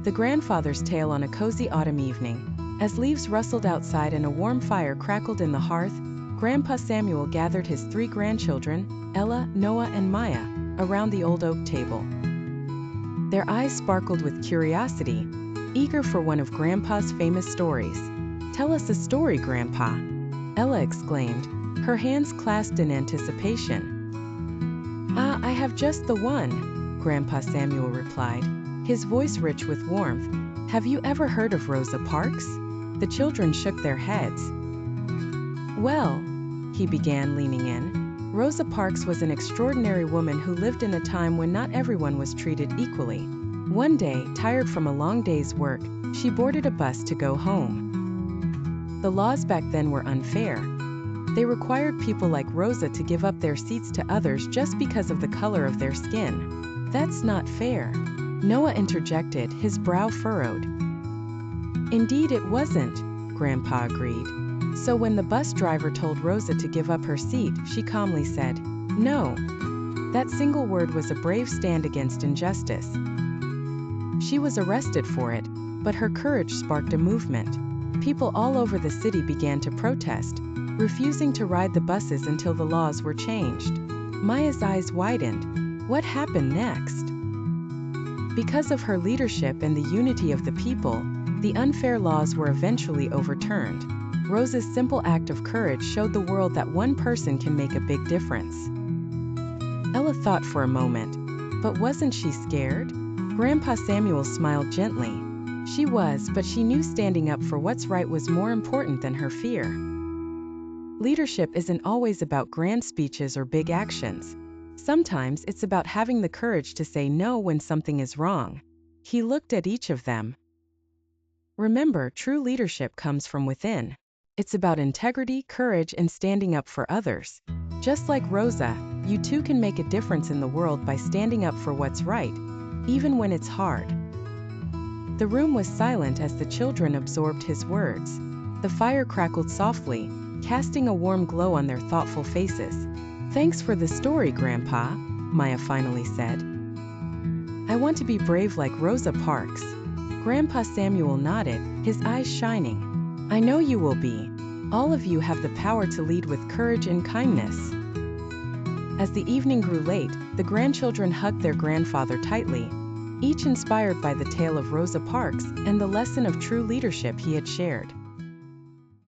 The grandfather's tale on a cozy autumn evening. As leaves rustled outside and a warm fire crackled in the hearth, Grandpa Samuel gathered his 3 grandchildren, Ella, Noah, and Maya, around the old oak table. Their eyes sparkled with curiosity, eager for one of Grandpa's famous stories. "Tell us a story, Grandpa," Ella exclaimed, her hands clasped in anticipation. "Ah, I have just the one," Grandpa Samuel replied, his voice rich with warmth. "Have you ever heard of Rosa Parks?" The children shook their heads. "Well," he began, leaning in, "Rosa Parks was an extraordinary woman who lived in a time when not everyone was treated equally. One day, tired from a long day's work, she boarded a bus to go home. The laws back then were unfair. They required people like Rosa to give up their seats to others just because of the color of their skin. That's not fair," Noah interjected, his brow furrowed. "Indeed it wasn't," Grandpa agreed. "So when the bus driver told Rosa to give up her seat, she calmly said, 'No.' That single word was a brave stand against injustice. She was arrested for it, but her courage sparked a movement. People all over the city began to protest, refusing to ride the buses until the laws were changed." Maya's eyes widened. What happened next? Because of her leadership and the unity of the people, the unfair laws were eventually overturned. Rosa's simple act of courage showed the world that one person can make a big difference. Ella thought for a moment. But wasn't she scared? Grandpa Samuel smiled gently. She was, but she knew standing up for what's right was more important than her fear. Leadership isn't always about grand speeches or big actions. Sometimes it's about having the courage to say no when something is wrong. He looked at each of them. Remember, true leadership comes from within. It's about integrity, courage, and standing up for others. Just like Rosa, you too can make a difference in the world by standing up for what's right, even when it's hard. The room was silent as the children absorbed his words. The fire crackled softly, casting a warm glow on their thoughtful faces. "Thanks for the story, Grandpa," Maya finally said. "I want to be brave like Rosa Parks." Grandpa Samuel nodded, his eyes shining. "I know you will be. All of you have the power to lead with courage and kindness." As the evening grew late, the grandchildren hugged their grandfather tightly, each inspired by the tale of Rosa Parks and the lesson of true leadership he had shared.